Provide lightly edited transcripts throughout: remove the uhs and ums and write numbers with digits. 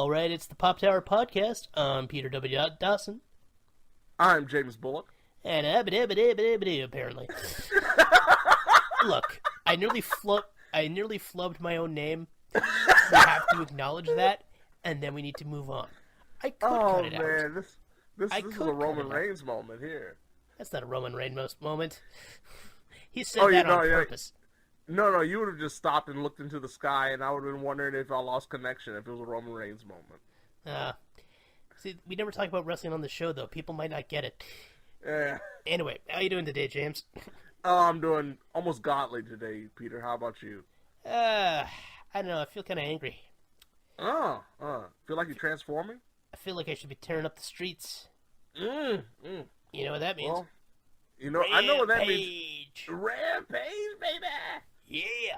All right, it's the Pop Tower Podcast. I'm Peter W. Dawson. I'm James Bullock. And apparently. Look, I nearly flubbed my own name. We have to acknowledge that, and then we need to move on. I could cut it out. Oh, man, this is a Roman Reigns moment here. That's not a Roman Reigns moment. He said that on purpose. No, you would have just stopped and looked into the sky, and I would have been wondering if I lost connection, if it was a Roman Reigns moment. See, we never talk about wrestling on the show, though. People might not get it. Yeah. Anyway, how you doing today, James? I'm doing almost godly today, Peter. How about you? I don't know. I feel kind of angry. Feel like you're transforming? I feel like I should be tearing up the streets. You know what that means? Well, I know what that means. Rampage, baby! Yeah!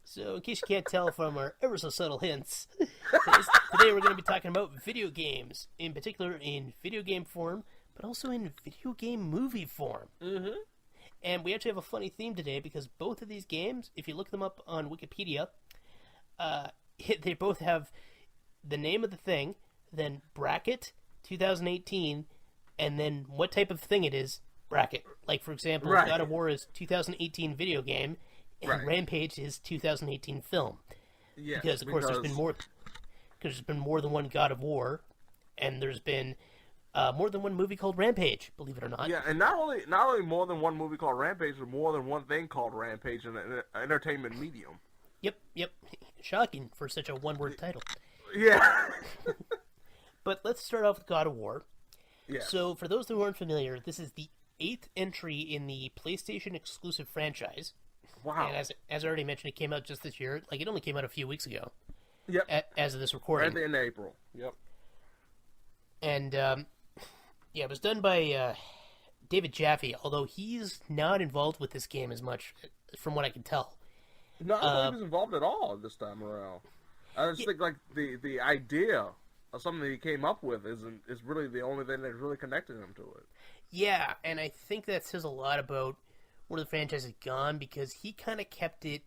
So, in case you can't tell from our ever so subtle hints, today we're going to be talking about video games. In particular, in video game form, but also in video game movie form. Mm-hmm. And we actually have a funny theme today because both of these games, if you look them up on Wikipedia, they both have the name of the thing, then bracket 2018, and then what type of thing it is, bracket. Like, for example, right. God of War is 2018 video game, and right. Rampage is 2018 film. Yes, because of course there's been more than one God of War, and there's been more than one movie called Rampage, believe it or not. Yeah, and not only more than one movie called Rampage, but more than one thing called Rampage in an entertainment medium. Yep. Shocking for such a one-word title. Yeah. But let's start off with God of War. Yeah. So, for those who aren't familiar, this is the 8th entry in the PlayStation exclusive franchise. Wow. And as I already mentioned, it came out just this year. Like, it only came out a few weeks ago. Yep. As of this recording. Right in April. Yep. And, it was done by David Jaffe, although he's not involved with this game as much, from what I can tell. No, I don't think he was involved at all this time around. I just think, like, the idea of something that he came up with is really the only thing that really connected him to it. Yeah, and I think that says a lot about where the franchise has gone, because he kind of kept it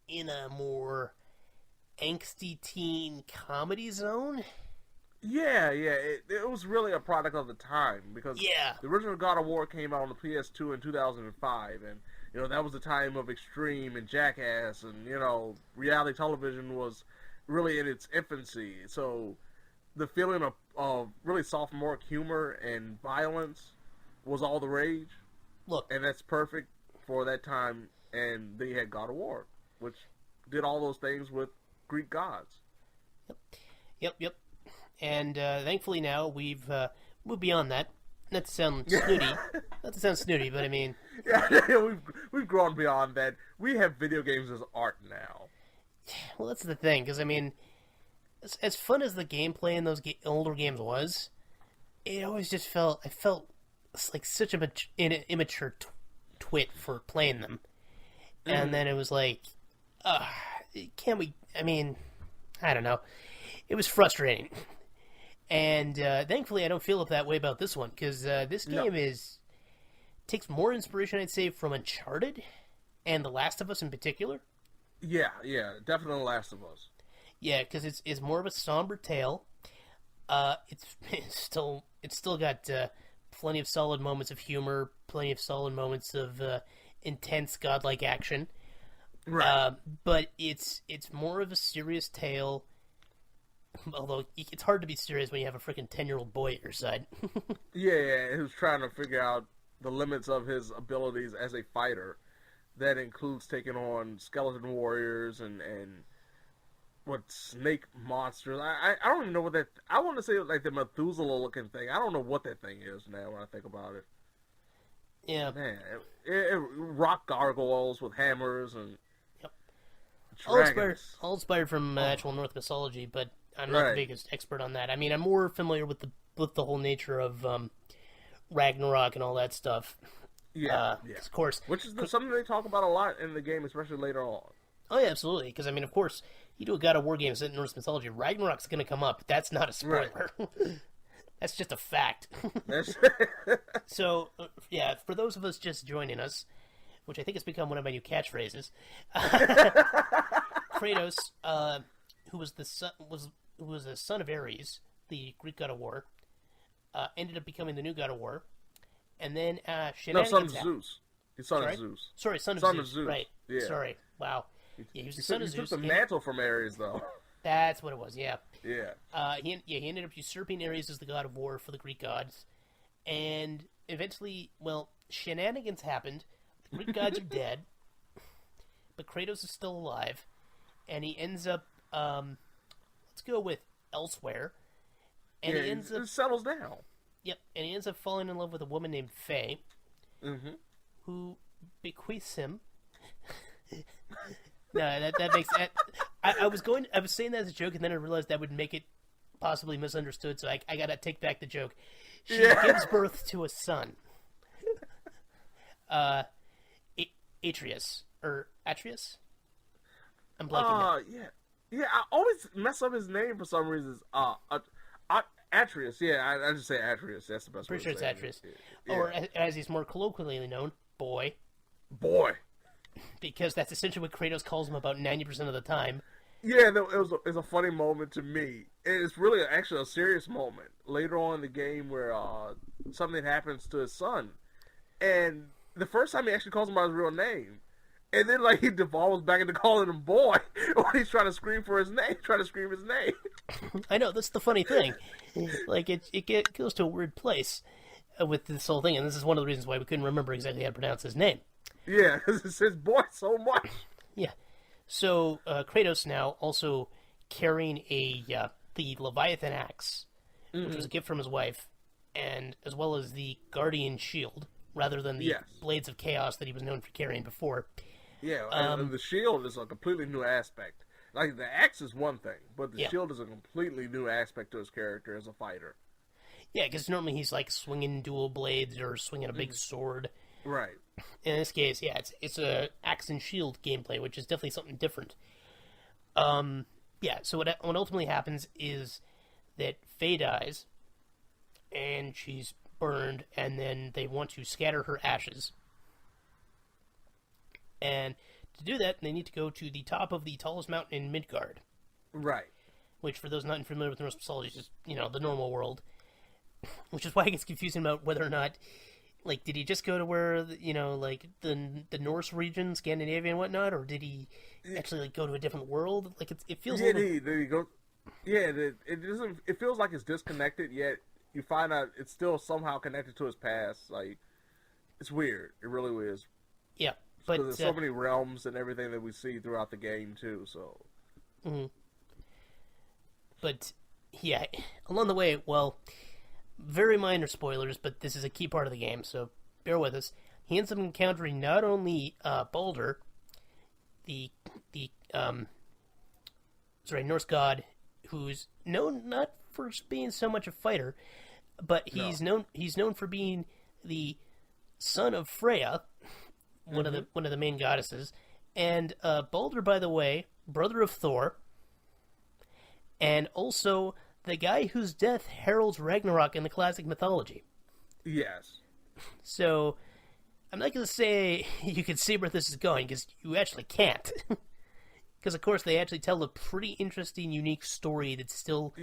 in a more angsty teen comedy zone. Yeah, it was really a product of the time, because the original God of War came out on the PS2 in 2005, and that was the time of Extreme and Jackass, and reality television was really in its infancy. So the feeling of really sophomoric humor and violence was all the rage. Look, and that's perfect for that time. And they had God of War, which did all those things with Greek gods. Yep. And thankfully now we've moved beyond that. Not to sound snooty. But I mean, we've grown beyond that. We have video games as art now. Well, that's the thing, because I mean, as fun as the gameplay in those older games was, it always just felt like such an immature twit for playing them. And then it was like, can't we? I mean, I don't know. It was frustrating. And thankfully, I don't feel that way about this one, because this game takes more inspiration, I'd say, from Uncharted and The Last of Us in particular. Yeah, definitely The Last of Us. Yeah, because it's more of a somber tale. It's still got plenty of solid moments of humor, plenty of solid moments of intense godlike action. Right. But it's more of a serious tale. Although it's hard to be serious when you have a freaking 10-year-old boy at your side. Yeah, who's trying to figure out the limits of his abilities as a fighter. That includes taking on skeleton warriors and snake monsters. I don't even know what that. I want to say like the Methuselah looking thing. I don't know what that thing is now when I think about it. Yeah, man, rock gargoyles with hammers and dragons. All inspired from actual Norse mythology, but I'm not the biggest expert on that. I mean, I'm more familiar with the whole nature of Ragnarok and all that stuff. Yeah. Of course. Which is something they talk about a lot in the game, especially later on. Oh, yeah, absolutely. Because, I mean, of course, you do a God of War game set in Norse mythology, Ragnarok's going to come up. That's not a spoiler. Right. That's just a fact. So, for those of us just joining us, which I think has become one of my new catchphrases, Kratos, who was who was the son of Ares, the Greek god of war, ended up becoming the new god of war. And then shenanigans son of Zeus. He's son of Zeus. Sorry, son of Zeus. Right. Yeah. Sorry. Wow. Yeah, he was the son of Zeus. He took the mantle from Ares, though. That's what it was, yeah. Yeah. He ended up usurping Ares as the god of war for the Greek gods. And eventually, well, shenanigans happened. The Greek gods are dead. But Kratos is still alive. And he ends up, let's go with elsewhere. And he ends up... It settles down. Yep, and he ends up falling in love with a woman named Faye. Mm-hmm. Who bequeaths him... No, that makes... I was saying that as a joke, and then I realized that would make it possibly misunderstood, so I gotta take back the joke. She gives birth to a son. Atreus. Or Atreus? I'm blanking now. Yeah, I always mess up his name for some reason. Atreus, yeah, I just say Atreus. That's the best way to say it. Pretty sure it's Atreus. Yeah. Or, as he's more colloquially known, Boy. Boy. Because that's essentially what Kratos calls him about 90% of the time. Yeah, it was a funny moment to me. It's really actually a serious moment later on in the game where something happens to his son. And the first time he actually calls him by his real name. And then, like, he devolves back into calling him Boy when he's trying to scream his name. I know, that's the funny thing. Like, it goes to a weird place with this whole thing, and this is one of the reasons why we couldn't remember exactly how to pronounce his name. Yeah, because it says Boy so much. Yeah. So, Kratos now also carrying the Leviathan axe, which was a gift from his wife, and as well as the Guardian Shield, rather than the Blades of Chaos that he was known for carrying before. Yeah, and the shield is a completely new aspect. Like, the axe is one thing, but the shield is a completely new aspect to his character as a fighter. Yeah, because normally he's, like, swinging dual blades or swinging a big sword. Right. In this case, yeah, it's a axe and shield gameplay, which is definitely something different. Yeah, so what ultimately happens is that Faye dies, and she's burned, and then they want to scatter her ashes. And to do that, they need to go to the top of the tallest mountain in Midgard. Right. Which, for those not familiar with Norse mythology, is just, the normal world. Which is why it gets confusing about whether or not, like, did he just go to where, like, the Norse region, Scandinavia and whatnot, or did he actually, like, go to a different world? Like, it feels a little... There you go. Yeah, it feels like it's disconnected, yet you find out it's still somehow connected to his past. Like, it's weird. It really is. Yeah. But there's so many realms and everything that we see throughout the game, too, so... Mm-hmm. But, yeah, along the way, well, very minor spoilers, but this is a key part of the game, so bear with us. He ends up encountering not only Baldur, the Norse god, who's known not for being so much a fighter, but he's known for being the son of Freya, one of the main goddesses, and Baldur, by the way, brother of Thor, and also the guy whose death heralds Ragnarok in the classic mythology. Yes. So, I'm not going to say you can see where this is going, because you actually can't. Because, of course, they actually tell a pretty interesting, unique story that still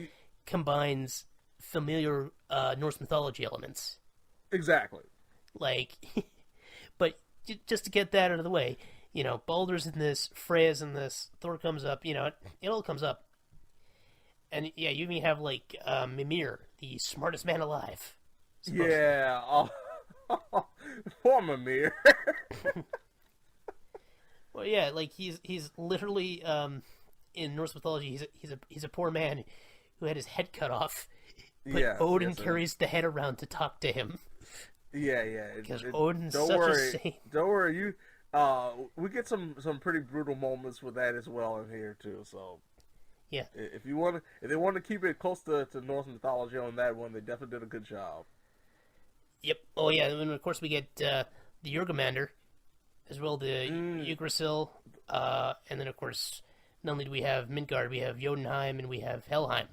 combines familiar Norse mythology elements. Exactly. Like, but just to get that out of the way, Baldur's in this, Freya's in this, Thor comes up, it all comes up. And, yeah, you even have, like, Mimir, the smartest man alive. Yeah. Poor Mimir. Well, yeah, like, he's literally, in Norse mythology, he's a poor man who had his head cut off. But Odin carries the head around to talk to him. Yeah. Because Odin's such a saint. Don't worry, we get some pretty brutal moments with that as well in here, too, so... Yeah. If they want to keep it close to Norse mythology on that one, they definitely did a good job. Yep. Oh yeah, and of course we get the Jurgamander, as well the Yggdrasil, and then of course not only do we have Midgard, we have Jotunheim and we have Helheim.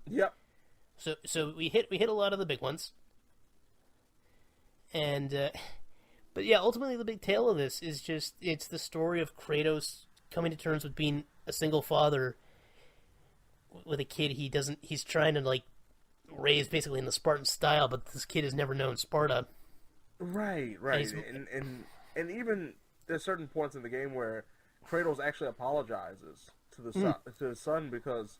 Yep. So we hit a lot of the big ones. And but yeah, ultimately the big tale of this is just it's the story of Kratos coming to terms with being a single father with a kid he's trying to like raise basically in the Spartan style, but this kid has never known Sparta. Right. And even there's certain points in the game where Kratos actually apologizes to his son because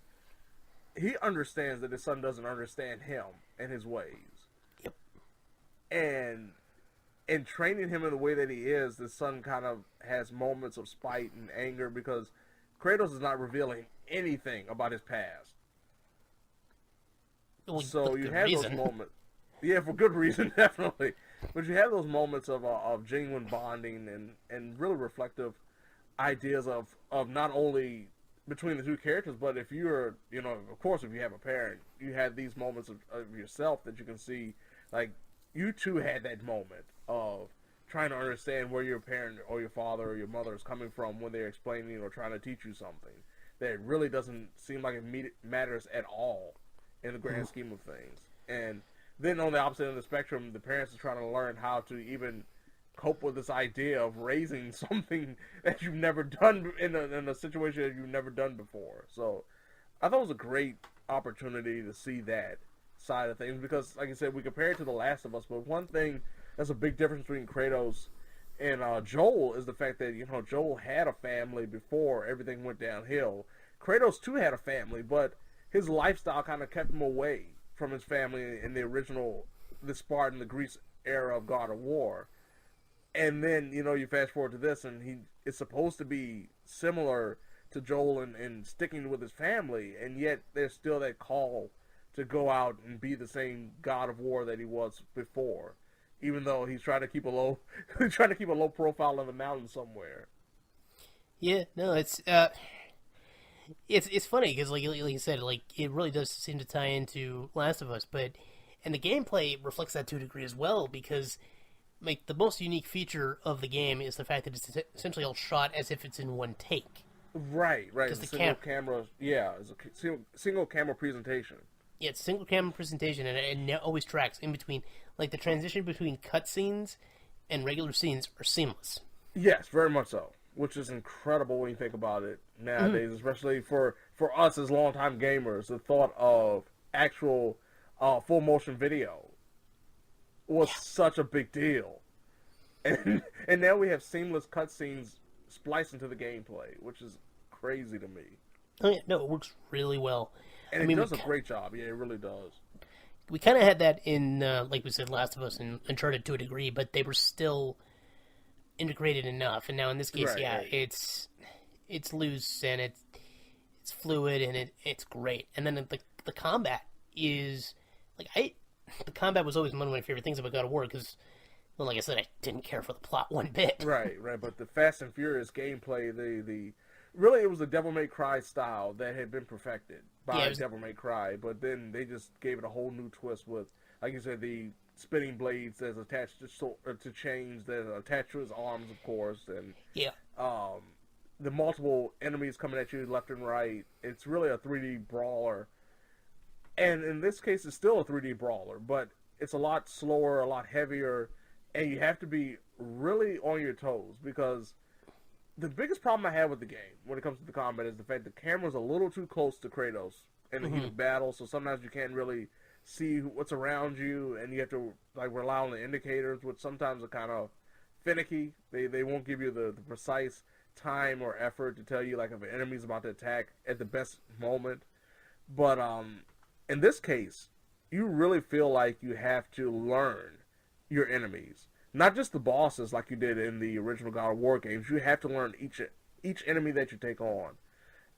he understands that his son doesn't understand him and his ways. Yep. And training him in the way that he is, the son kind of has moments of spite and anger because Kratos is not revealing anything about his past. Well, so you have those moments. Yeah, for good reason, definitely. But you have those moments of genuine bonding and really reflective ideas of not only between the two characters, but if you're, of course, if you have a parent, you have these moments of yourself that you can see, like, you too had that moment of trying to understand where your parent or your father or your mother is coming from when they're explaining or trying to teach you something that really doesn't seem like it matters at all in the grand scheme of things. And then on the opposite end of the spectrum, the parents are trying to learn how to even cope with this idea of raising something that you've never done in a situation that you've never done before. So I thought it was a great opportunity to see that side of things because, like I said, we compare it to The Last of Us, but one thing that's a big difference between Kratos and Joel is the fact that, Joel had a family before everything went downhill. Kratos too had a family, but his lifestyle kind of kept him away from his family in the Spartan, the Greece era of God of War. And then, you fast forward to this, and he is supposed to be similar to Joel in sticking with his family, and yet there's still that call to go out and be the same God of War that he was before, even though he's trying to keep a low profile on the mountain somewhere. Yeah, no, it's funny because like you said, like it really does seem to tie into Last of Us, and the gameplay reflects that to a degree as well because like the most unique feature of the game is the fact that it's essentially all shot as if it's in one take. Right. It's a single camera presentation. Yeah, it's a single camera presentation, and it always tracks in between. Like the transition between cutscenes and regular scenes are seamless. Yes, very much so. Which is incredible when you think about it nowadays, especially for us as longtime gamers. The thought of actual full motion video was such a big deal, and now we have seamless cutscenes spliced into the gameplay, which is crazy to me. Oh yeah, no, it works really well. And it does a great job. Yeah, it really does. We kind of had that in, like we said, Last of Us and Uncharted to a degree, but they were still integrated enough. And now in this case, it's loose and it's fluid and it's great. And then the combat is like the combat was always one of my favorite things about God of War because, well, like I said, I didn't care for the plot one bit. Right. But the Fast and Furious gameplay, the really, it was the Devil May Cry style that had been perfected by Devil May Cry, but then they just gave it a whole new twist with, like you said, the spinning blades that's attached to chains that are attached to his arms, of course, and the multiple enemies coming at you left and right. It's really a 3D brawler, and in this case, it's still a 3D brawler, but it's a lot slower, a lot heavier, and you have to be really on your toes because the biggest problem I have with the game when it comes to the combat is the fact the camera's a little too close to Kratos in the heat of battle, so sometimes you can't really see what's around you, and you have to like rely on the indicators, which sometimes are kind of finicky. They won't give you the precise time or effort to tell you like if an enemy's about to attack at the best moment. But in this case, you really feel like you have to learn your enemies. Not just the bosses like you did in the original God of War games. You have to learn each enemy that you take on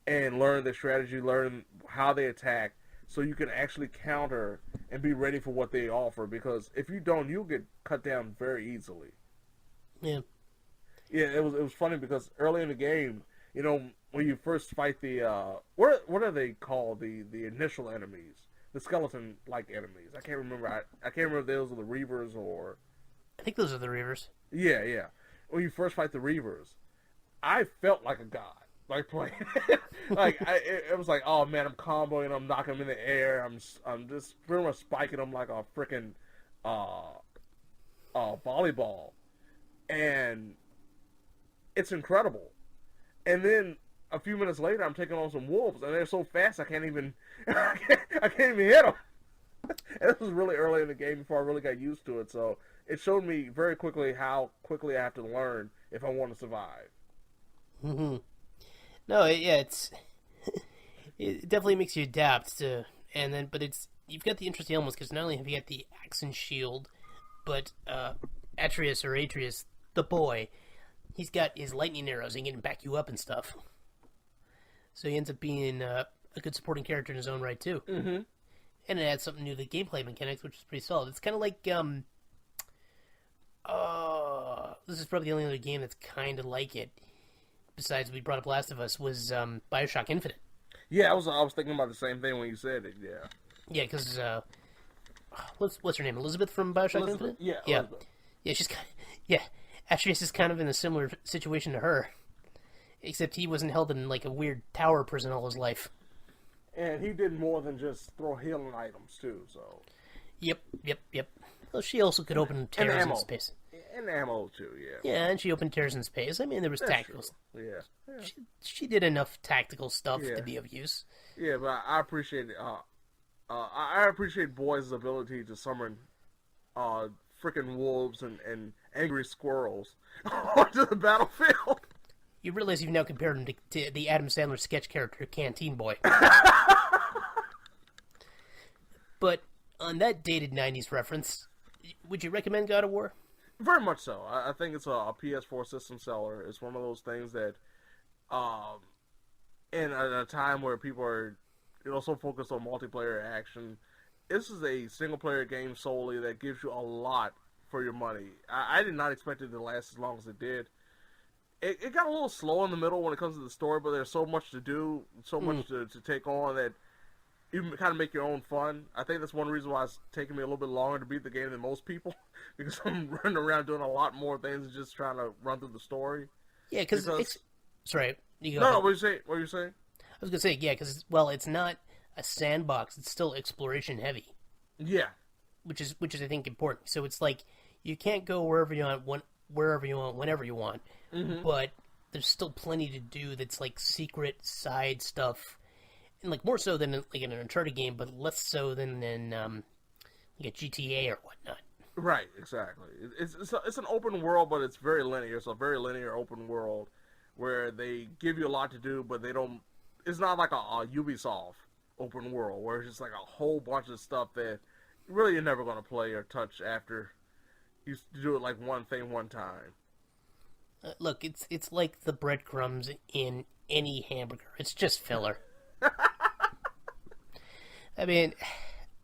and learn their strategy, learn how they attack, so you can actually counter and be ready for what they offer. Because if you don't, you'll get cut down very easily. Yeah. Yeah, it was funny because early in the game, when you first fight the what are they called? The initial enemies, the skeleton-like enemies. I can't remember. I can't remember if those are the Reavers or. I think those are the Reavers. Yeah. When you first fight the Reavers, I felt like a god, like playing. It was like, oh man, I'm comboing, I'm knocking them in the air, I'm just pretty much spiking them like a freaking volleyball, and it's incredible. And then a few minutes later, I'm taking on some wolves, and they're so fast I can't even I can't even hit them. And this was really early in the game before I really got used to it, so it showed me very quickly how quickly I have to learn if I want to survive. Mm-hmm. No, it's it definitely makes you adapt to, but you've got the interesting elements because not only have you got the axe and shield, but Atreus, the boy, he's got his lightning arrows and he can back you up and stuff. So he ends up being a good supporting character in his own right too. Mm-hmm. And it adds something new to the gameplay mechanics, which is pretty solid. It's kind of like, this is probably the only other game that's kind of like it, besides we brought up Last of Us, was Bioshock Infinite. Yeah, I was thinking about the same thing when you said it, yeah. Yeah, because, what's her name? Elizabeth from Bioshock Infinite? Yeah, yeah. Elizabeth. Yeah, she's kind of, yeah, Atreus is kind of in a similar situation to her, except he wasn't held in, like, a weird tower prison all his life. And he did more than just throw healing items, too, so... Yep. Well, she also could open tears in space. And ammo, too, yeah. Yeah, and she opened tears in space. I mean, there was tactical... Yeah. She did enough tactical stuff to be of use. Yeah, but I appreciate it. I appreciate boys' ability to summon freaking wolves and angry squirrels onto the battlefield. You realize you've now compared him to the Adam Sandler sketch character Canteen Boy. But on that dated 90s reference, would you recommend God of War? Very much so. I think it's a PS4 system seller. It's one of those things that, in a time where people are, so focused on multiplayer action, this is a single-player game solely that gives you a lot for your money. I did not expect it to last as long as it did. It got a little slow in the middle when it comes to the story, but there's so much to do, so much to take on that you kind of make your own fun. I think that's one reason why it's taking me a little bit longer to beat the game than most people, because I'm running around doing a lot more things than just trying to run through the story. Yeah, because it's... Sorry, you go No, ahead. what were you saying? I was going to say, yeah, because, it's not a sandbox. It's still exploration heavy. Yeah. Which is I think, important. So it's like, you can't go wherever you want, whenever you want. Mm-hmm. But there's still plenty to do that's, like, secret side stuff. And, like, more so than, like, in an Uncharted game, but less so than in, like, a GTA or whatnot. Right, exactly. It's an open world, but it's very linear. It's a very linear open world where they give you a lot to do, but they don't... It's not like a Ubisoft open world where it's just like a whole bunch of stuff that really you're never going to play or touch after you do it like one thing one time. Look, it's like the breadcrumbs in any hamburger. It's just filler. I mean,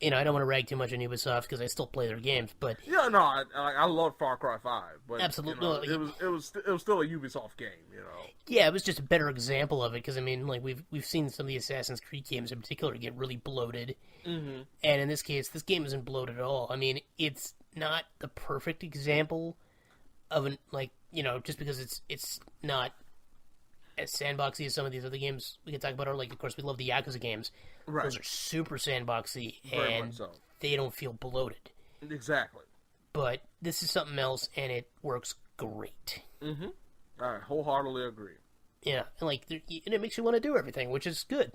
I don't want to rag too much on Ubisoft because I still play their games, but yeah, no, I love Far Cry 5, but absolutely, it was still a Ubisoft game, Yeah, it was just a better example of it because I mean, like we've seen some of the Assassin's Creed games in particular get really bloated, and in this case, this game isn't bloated at all. I mean, it's not the perfect example of just because it's not as sandboxy as some of these other games we can talk about. Or like, of course, we love the Yakuza games. Right. Those are super sandboxy, and they don't feel bloated. Exactly. But this is something else, and it works great. Mm-hmm. I wholeheartedly agree. Yeah, and it makes you want to do everything, which is good.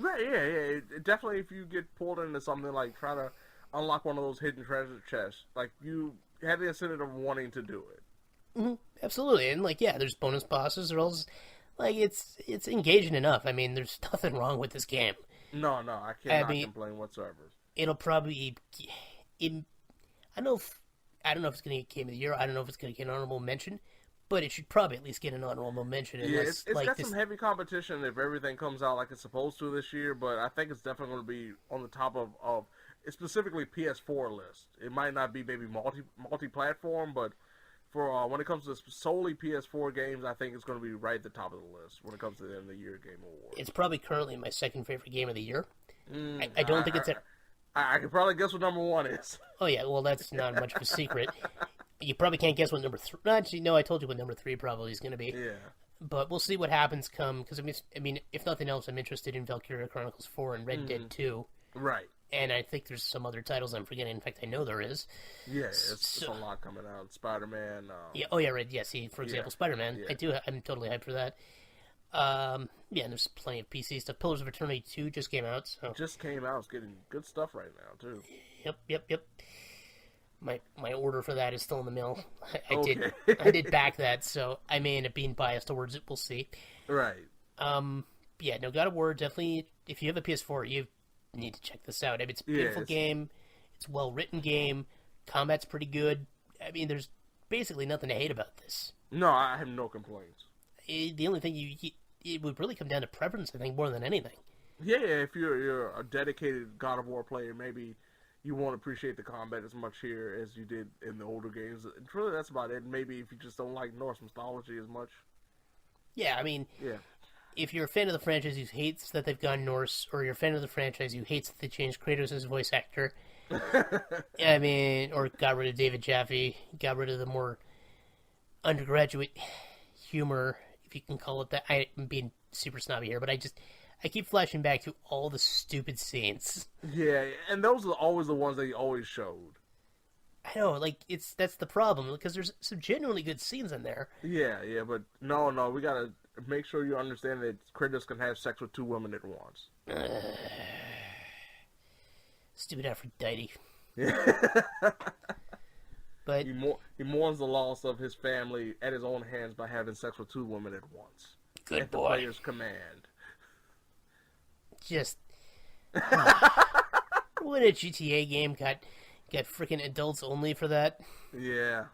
Right, yeah. It definitely, if you get pulled into something like trying to unlock one of those hidden treasure chests, like, you have the incentive of wanting to do it. Mm-hmm. Absolutely, and there's bonus bosses, or else, it's engaging enough. I mean, there's nothing wrong with this game. No, I cannot complain whatsoever. It'll probably... I don't know if it's going to get Game of the Year. I don't know if it's going to get an honorable mention, but it should probably at least get an honorable mention. Yeah, it's got some heavy competition if everything comes out like it's supposed to this year, but I think it's definitely going to be on the top of specifically PS4 list. It might not be maybe multi-platform, but for when it comes to solely PS4 games, I think it's going to be right at the top of the list when it comes to the end of the year Game Awards. It's probably currently my second favorite game of the year. I don't think it's... I can probably guess what number one is. Oh, yeah, well, that's not much of a secret. You probably can't guess what number 3... Actually, no, I told you what number 3 probably is going to be. Yeah. But we'll see what happens because, I mean, if nothing else, I'm interested in Valkyria Chronicles 4 and Red Dead 2. Right. And I think there's some other titles I'm forgetting. In fact, I know there is. Yeah, it's a lot coming out. Spider-Man. Yeah. Oh, yeah, right. Yeah, see, for example, Spider-Man. Yeah. I'm totally hyped for that. Yeah, and there's plenty of PC stuff. Pillars of Eternity 2 just came out, so... Just came out. It's getting good stuff right now, too. Yep. My order for that is still in the mail. Okay. I did back that, so I may end up being biased towards it. We'll see. Right. Yeah, no, God of War, definitely, if you have a PS4, you need to check this out. I mean, it's a beautiful game. It's a well-written game. Combat's pretty good. I mean, there's basically nothing to hate about this. No, I have no complaints. The only thing it would really come down to preference, I think, more than anything. Yeah, if you're a dedicated God of War player, maybe you won't appreciate the combat as much here as you did in the older games. And really, that's about it. Maybe if you just don't like Norse mythology as much. Yeah, I mean, if you're a fan of the franchise who hates that they've gone Norse, or you're a fan of the franchise who hates that they changed Kratos' voice actor, I mean, or got rid of David Jaffe, got rid of the more undergraduate humor, if you can call it that. I'm being super snobby here, but I keep flashing back to all the stupid scenes. Yeah, and those are always the ones that he always showed. I know, like, that's the problem, because there's some genuinely good scenes in there. Yeah, but no, we gotta make sure you understand that Kratos can have sex with 2 women at once. Stupid Aphrodite. Yeah. But he mourns the loss of his family at his own hands by having sex with 2 women at once. Good at boy. The player's command. Just when a GTA game got freaking adults only for that. Yeah.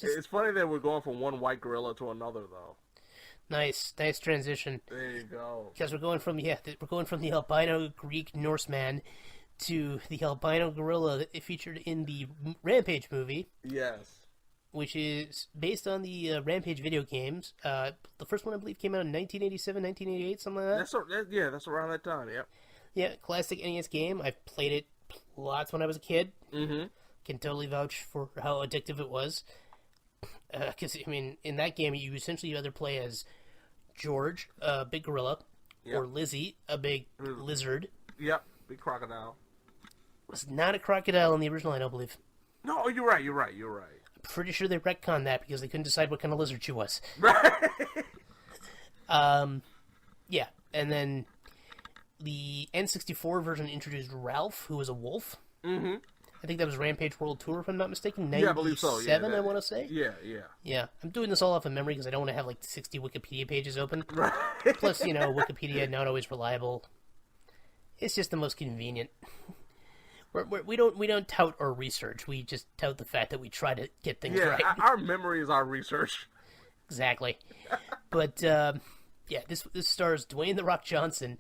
It's funny that we're going from one white gorilla to another, though. Nice transition. There you go. Because we're going from the albino Greek Norseman to the albino gorilla that featured in the Rampage movie. Yes. Which is based on the Rampage video games. The first one, I believe, came out in 1987, 1988, something like that. That's around that time, yep. Yeah, classic NES game. I've played it lots when I was a kid. Mm-hmm. Can totally vouch for how addictive it was. Because, I mean, in that game, you essentially either play as George, a big gorilla, or Lizzie, a big lizard. Yep, big crocodile. Was not a crocodile in the original, I don't believe. No, you're right. I'm pretty sure they retconned that because they couldn't decide what kind of lizard she was. Right. Yeah, and then the N64 version introduced Ralph, who was a wolf. Mm-hmm. I think that was Rampage World Tour, if I'm not mistaken. Yeah, I believe so. Yeah, I want to say. Yeah. I'm doing this all off of memory because I don't want to have like 60 Wikipedia pages open. Right. Plus, Wikipedia not always reliable. It's just the most convenient. We don't tout our research. We just tout the fact that we try to get things right. Our memory is our research. Exactly. But this stars Dwayne "The Rock" Johnson.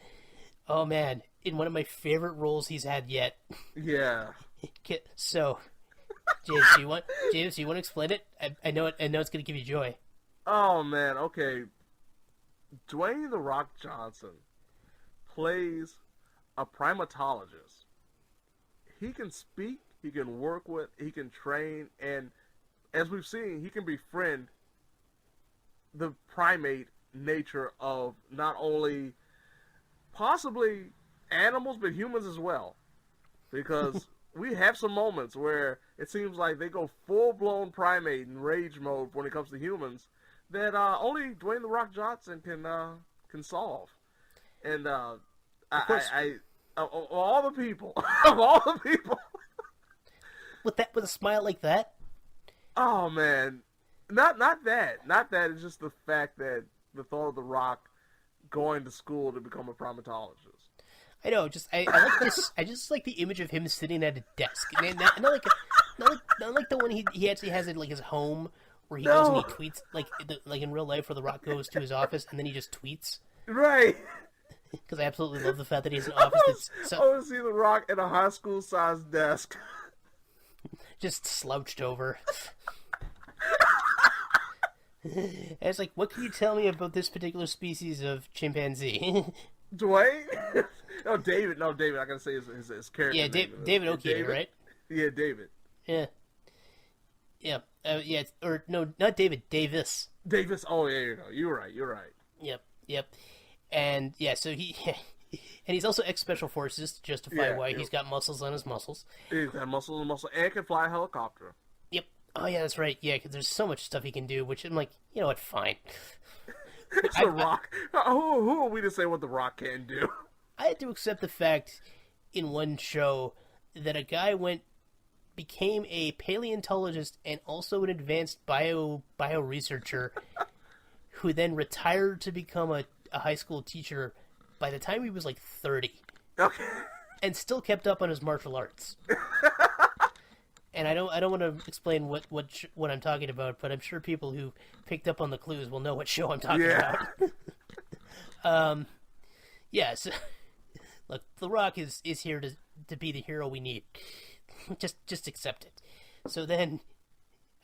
Oh man, in one of my favorite roles he's had yet. Yeah. So, James, do you want to explain it? I know it's going to give you joy. Oh man, okay. Dwayne "The Rock" Johnson plays a primatologist. He can speak, he can work with, he can train, and as we've seen, he can befriend the primate nature of not only possibly animals, but humans as well. Because we have some moments where it seems like they go full-blown primate and rage mode when it comes to humans that only Dwayne "The Rock" Johnson can solve. And Of all the people, with a smile like that. Oh man, not that. It's just the fact that the thought of The Rock going to school to become a primatologist. I know. I like this. I just like the image of him sitting at a desk, not like the one he actually has at like his home where he goes and he tweets like in real life where The Rock goes to his office and then he just tweets. Right. Because I absolutely love the fact that he has an office that's... I want to see The Rock at a high school-sized desk. Just slouched over. And it's like, what can you tell me about this particular species of chimpanzee? Dwayne? No, David. I gotta say his character name. David O'Keefe, right? Yeah, David. Yeah. Or no, not David, Davis. Davis, oh yeah, you're right. Yep. And yeah, so he's also ex-special forces to justify why he's got muscles on his muscles. He's got muscle, and can fly a helicopter. Yep. Oh yeah, that's right. Yeah, because there's so much stuff he can do, which I'm like, you know what, fine. It's The Rock. Who are we to say what The Rock can do? I had to accept the fact in one show that a guy became a paleontologist and also an advanced bio researcher who then retired to become a high school teacher by the time he was like 30. Okay. And still kept up on his martial arts. And I don't want to explain what I'm talking about, but I'm sure people who picked up on the clues will know what show I'm talking about. Yes. Look, The Rock is here to be the hero we need. Just accept it. So then,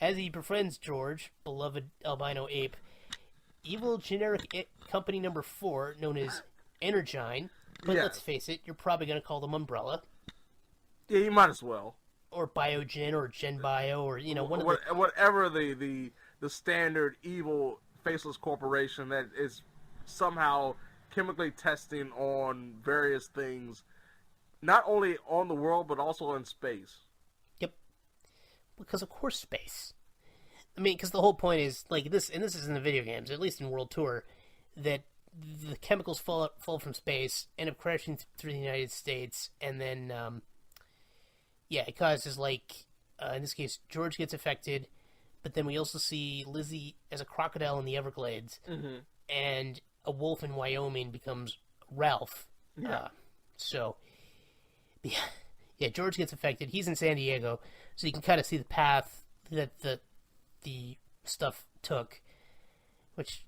as he befriends George, beloved albino ape, evil generic company number 4, known as Energine, but let's face it, you're probably going to call them Umbrella. Yeah, you might as well. Or Biogen, or Gen Bio, or, whatever the standard evil faceless corporation that is somehow chemically testing on various things, not only on the world, but also in space. Yep. Because, of course, space. I mean, because the whole point is, like, this, and this is in the video games, at least in World Tour, that the chemicals fall from space, end up crashing through the United States, and then, it causes, like, in this case, George gets affected, but then we also see Lizzie as a crocodile in the Everglades, and a wolf in Wyoming becomes Ralph. Yeah. George gets affected. He's in San Diego, so you can kind of see the path that the stuff took, which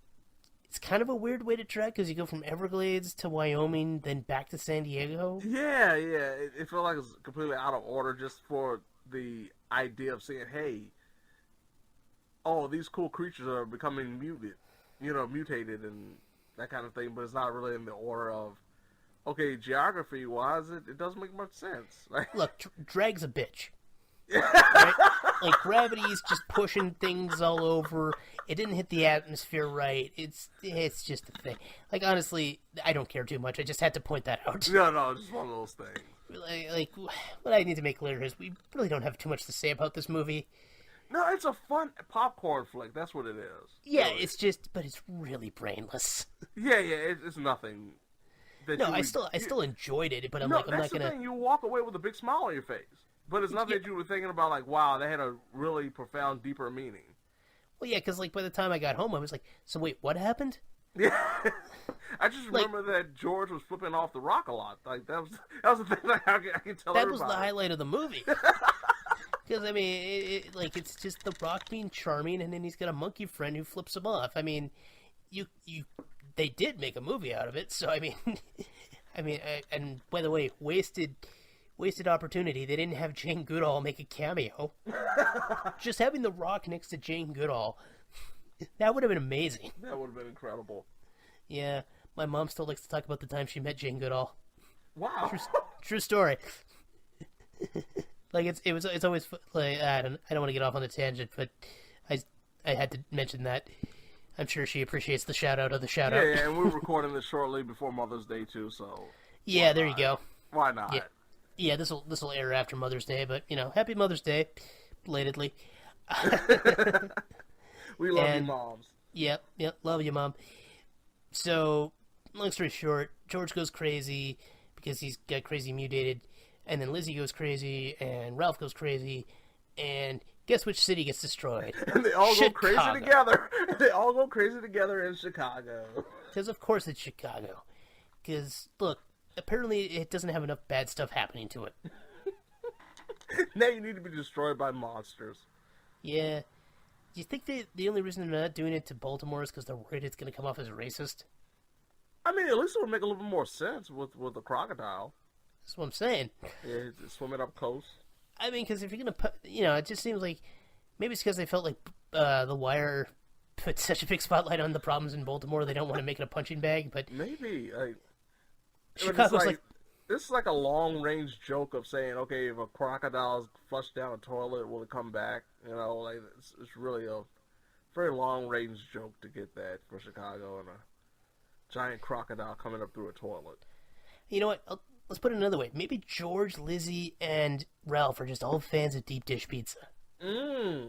it's kind of a weird way to trek because you go from Everglades to Wyoming, then back to San Diego. Yeah. It felt like it was completely out of order just for the idea of saying, hey, these cool creatures are becoming mutated and that kind of thing, but it's not really in the order of, okay, geography-wise, it doesn't make much sense. Look, drag's a bitch. Right? Like, gravity's just pushing things all over. It didn't hit the atmosphere right. It's just a thing. Like, honestly, I don't care too much. I just had to point that out. No, just one of those things. Like, what I need to make clear is we really don't have too much to say about this movie. No, it's a fun popcorn flick. That's what it is. Yeah, really. But it's really brainless. Yeah, it's nothing. I still enjoyed it, but I'm not gonna. Thing. You walk away with a big smile on your face, but it's nothing that you were thinking about. Like, wow, that had a really profound, deeper meaning. Well, yeah, because like by the time I got home, I was like, so wait, what happened? Yeah, I just remember that George was flipping off the Rock a lot. Like that was the thing. Like, I can tell that everybody. Was the highlight of the movie. Because, I mean, it's just The Rock being charming, and then he's got a monkey friend who flips him off. I mean, they did make a movie out of it, so, I mean, and by the way, wasted opportunity. They didn't have Jane Goodall make a cameo. Just having The Rock next to Jane Goodall, that would have been amazing. That would have been incredible. Yeah, my mom still likes to talk about the time she met Jane Goodall. Wow. True story. Like it's always like I don't want to get off on a tangent, but I had to mention that. I'm sure she appreciates the shout out of the shout out. Yeah, and we're recording this shortly before Mother's Day too, so. Yeah, there you go. Why not? Yeah, this will air after Mother's Day, but Happy Mother's Day, belatedly. We love you, moms. Yep, love you, Mom. So, long story short, George goes crazy because he's got crazy mutated. And then Lizzie goes crazy, and Ralph goes crazy, and guess which city gets destroyed? And they all go crazy together. They all go crazy together in Chicago. Because of course it's Chicago. Because, look, apparently it doesn't have enough bad stuff happening to it. Now you need to be destroyed by monsters. Yeah. Do you think the only reason they're not doing it to Baltimore is because they're worried it's going to come off as racist? I mean, at least it would make a little bit more sense with a crocodile. That's what I'm saying. Yeah, swimming up close. I mean, because if you're going to put... it just seems like... Maybe it's because they felt like The Wire put such a big spotlight on the problems in Baltimore, they don't want to make it a punching bag, but... Maybe. Chicago's like... This is like a long-range joke of saying, okay, if a crocodile is flushed down a toilet, will it come back? It's really a very long-range joke to get that for Chicago and a giant crocodile coming up through a toilet. You know what? Let's put it another way. Maybe George, Lizzie, and Ralph are just all fans of deep dish pizza. I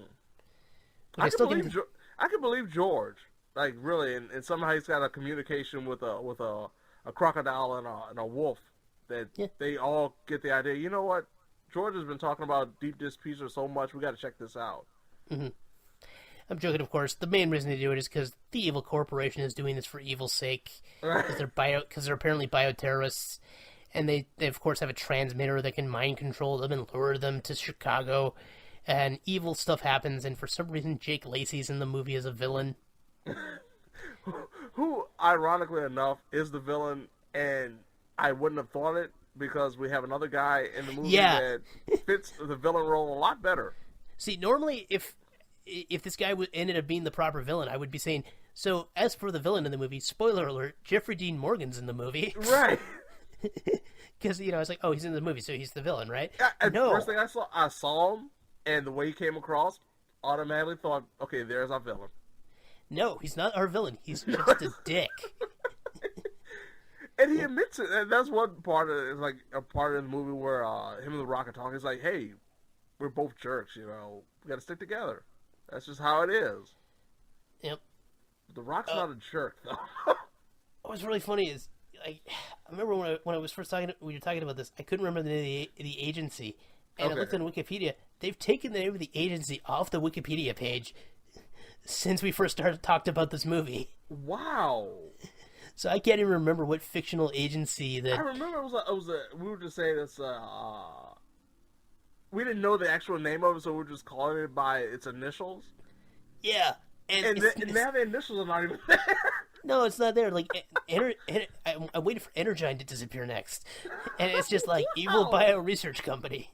can believe George. Like really, and somehow he's got a communication with a crocodile and a wolf that they all get the idea. You know what? George has been talking about deep dish pizza so much. We got to check this out. Mm-hmm. I'm joking, of course. The main reason they do it is because the evil corporation is doing this for evil's sake. Because they're apparently bioterrorists, and they of course have a transmitter that can mind control them and lure them to Chicago, and evil stuff happens. And for some reason, Jake Lacey's in the movie as a villain. Who, ironically enough, is the villain, and I wouldn't have thought it because we have another guy in the movie that fits the villain role a lot better. See, normally if this guy ended up being the proper villain, I would be saying, so as for the villain in the movie, spoiler alert, Jeffrey Dean Morgan's in the movie. Right. Because, I was like, oh, he's in the movie, so he's the villain, right? No. First thing I saw him, and the way he came across, automatically thought, okay, there's our villain. No, he's not our villain. He's just a dick. And he admits it. And that's one part of it. It's like a part of the movie where him and The Rock are talking. He's like, hey, we're both jerks, We got to stick together. That's just how it is. Yep. The Rock's not a jerk, though. What's really funny is, I remember when I was first when you were talking about this, I couldn't remember the name of the agency. And I looked on Wikipedia. They've taken the name of the agency off the Wikipedia page since we first talked about this movie. Wow. So I can't even remember what fictional agency that... I remember we were just saying this, we didn't know the actual name of it, so we were just calling it by its initials. Yeah. And now the initials are not even there. No, it's not there. Like, I'm waiting for Energyne to disappear next. And it's just like, Evil Bio Research Company.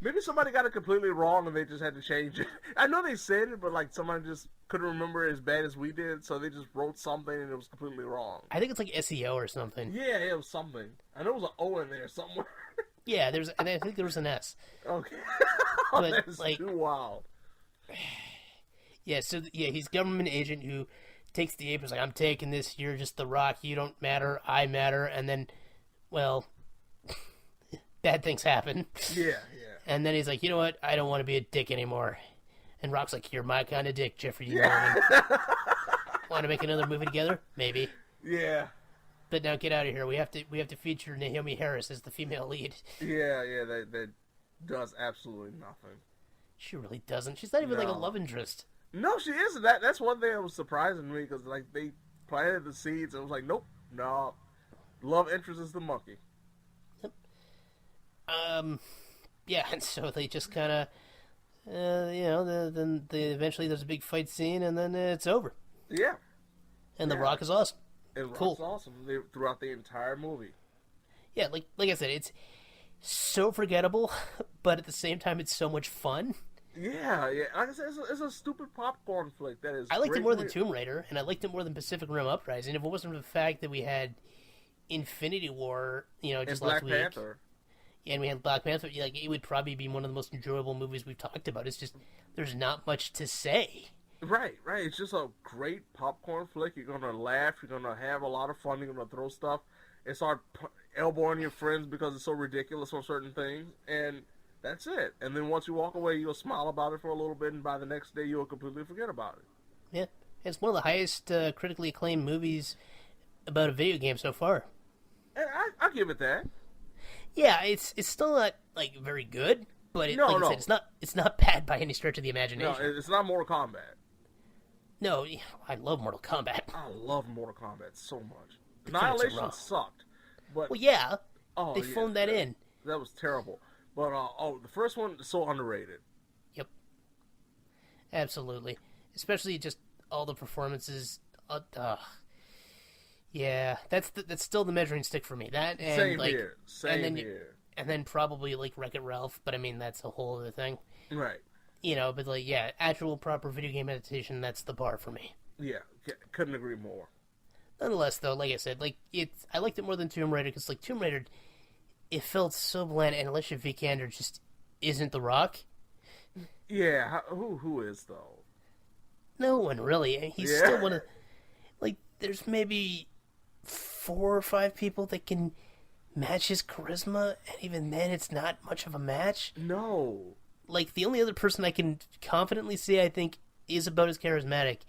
Maybe somebody got it completely wrong and they just had to change it. I know they said it, but like somebody just couldn't remember it as bad as we did, so they just wrote something and it was completely wrong. I think it's like SEO or something. Yeah, it was something. I know it was an O in there somewhere. Yeah, and I think there was an S. Okay. But, that's like, too wild. Yeah, so he's a government agent who takes the ape and is like, I'm taking this, you're just the Rock, you don't matter, I matter, and then, well, bad things happen. Yeah. And then he's like, you know what? I don't want to be a dick anymore. And Rock's like, you're my kind of dick, Jeffrey Dean Morgan. Want to make another movie together? Maybe. Yeah. But now get out of here. We have to feature Naomi Harris as the female lead. Yeah. That does absolutely nothing. She really doesn't. She's not even like a love interest. No, she isn't. That's one thing that was surprising me because like they planted the seeds and it was like, nope, no, love interest is the monkey. Yep. Yeah, and so they just kind of, then eventually there's a big fight scene, and then it's over. Yeah. And The Rock is awesome. And Rock's awesome throughout the entire movie. Yeah, like I said, it's so forgettable, but at the same time, it's so much fun. Yeah. Like I said, it's a stupid popcorn flick that is. I liked it more than Tomb Raider, and I liked it more than Pacific Rim Uprising. If it wasn't for the fact that we had Infinity War, just last week. Black Panther. And we had Black Panther. Like, it would probably be one of the most enjoyable movies we've talked about. It's just, there's not much to say. Right. It's just a great popcorn flick. You're going to laugh. You're going to have a lot of fun. You're going to throw stuff and start elbowing your friends because it's so ridiculous on certain things. And that's it. And then once you walk away, you'll smile about it for a little bit, and by the next day, you'll completely forget about it. Yeah. It's one of the highest critically acclaimed movies about a video game so far. And I'll give it that. Yeah, it's still not like very good, but I said, it's not bad by any stretch of the imagination. No, it's not Mortal Kombat. No, I love Mortal Kombat. I love Mortal Kombat so much. Annihilation sucked, but they phoned that in. That was terrible. But the first one is so underrated. Yep, absolutely. Especially just all the performances. Yeah, that's still the measuring stick for me. That and Same here. And then probably like Wreck-It Ralph, but I mean that's a whole other thing. Right. But actual proper video game adaptation, that's the bar for me. Yeah, couldn't agree more. Nonetheless, though, like I said, I liked it more than Tomb Raider because Tomb Raider, it felt so bland, and Alicia Vikander just isn't The Rock. Yeah, who is though? No one really. He's still one of there's maybe 4 or 5 people that can match his charisma, and even then, it's not much of a match. No. The only other person I can confidently say I think is about as charismatic,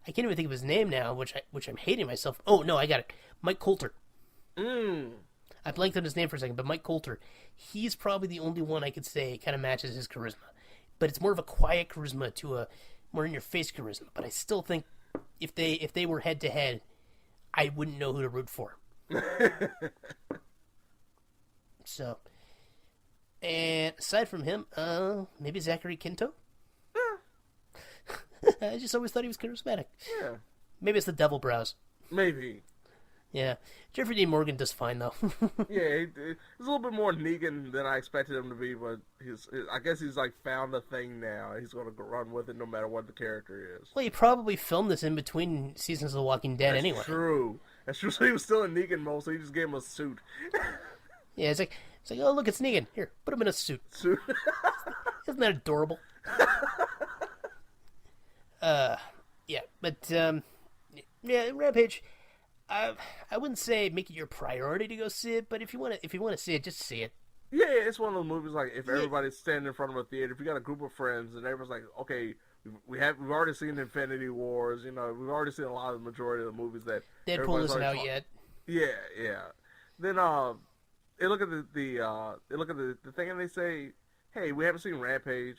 I can't even think of his name now, which I'm hating myself. Oh no, I got it. Mike Coulter. I blanked on his name for a second, but Mike Coulter, he's probably the only one I could say kind of matches his charisma. But it's more of a quiet charisma to a more in-your-face charisma. But I still think if they were head-to-head, I wouldn't know who to root for. So, and aside from him, maybe Zachary Quinto? I just always thought he was charismatic. Yeah. Maybe it's the devil brows. Maybe. Yeah. Jeffrey Dean Morgan does fine, though. Yeah, he's a little bit more Negan than I expected him to be, but I guess he's like found a thing now. He's going to run with it no matter what the character is. Well, he probably filmed this in between seasons of The Walking Dead anyway. That's true. So he was still in Negan mode, so he just gave him a suit. Yeah, it's like, oh, look, it's Negan. Here, put him in a suit. Isn't that adorable? Yeah, but, yeah, Rampage, I wouldn't say make it your priority to go see it, but if you want to see it, just see it. Yeah, it's one of those movies like if everybody's standing in front of a theater, if you got a group of friends and everyone's like, okay, we've already seen Infinity Wars, we've already seen a lot of the majority of the movies that Deadpool isn't out yet. Yeah. Then they look at the thing and they say, hey, we haven't seen Rampage.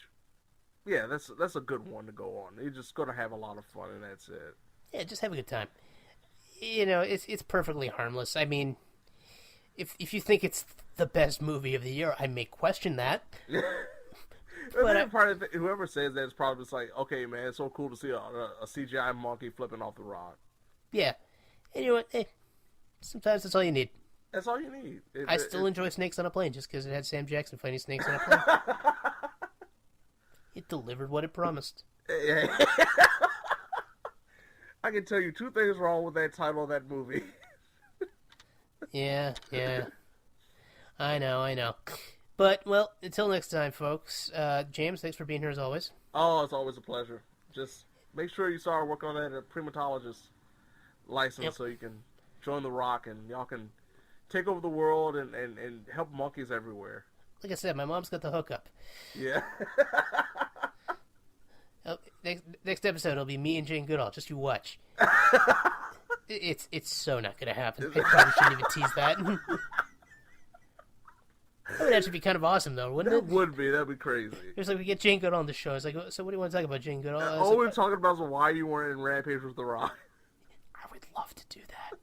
Yeah, that's a good one to go on. You're just gonna have a lot of fun and that's it. Yeah, just have a good time. It's perfectly harmless. I mean, if you think it's the best movie of the year, I may question that. But whoever says that is probably just like, okay, man, it's so cool to see a CGI monkey flipping off the rock. Yeah, and you know what? Hey, sometimes that's all you need. That's all you need. I still enjoy Snakes on a Plane just because it had Sam Jackson fighting snakes on a plane. It delivered what it promised. I can tell you two things wrong with that title of that movie. Yeah. I know. But, well, until next time, folks. James, thanks for being here as always. Oh, it's always a pleasure. Just make sure you start work on that primatologist license so you can join the Rock and y'all can take over the world and help monkeys everywhere. Like I said, my mom's got the hookup. Yeah. Next episode, it'll be me and Jane Goodall. Just you watch. It's so not going to happen. I probably shouldn't even tease that. That would actually be kind of awesome, though, wouldn't it? It would be. That'd be crazy. It's like we get Jane Goodall on the show. It's like, so what do you want to talk about, Jane Goodall? All we're talking about is why you weren't in Rampage with The Rock. I would love to do that.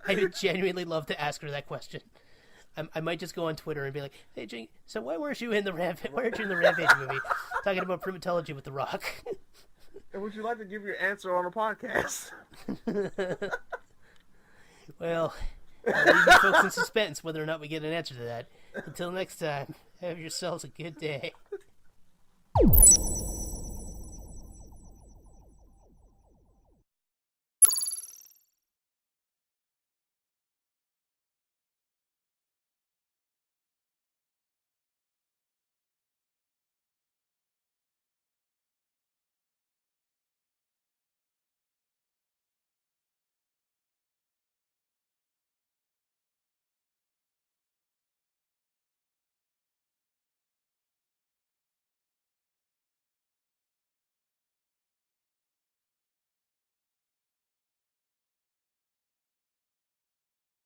I would genuinely love to ask her that question. I might just go on Twitter and be like, "Hey, Jane, so why weren't you in the Rampage movie talking about primatology with The Rock?" And would you like to give your answer on a podcast? Well, I'll leave you folks in suspense whether or not we get an answer to that. Until next time, have yourselves a good day.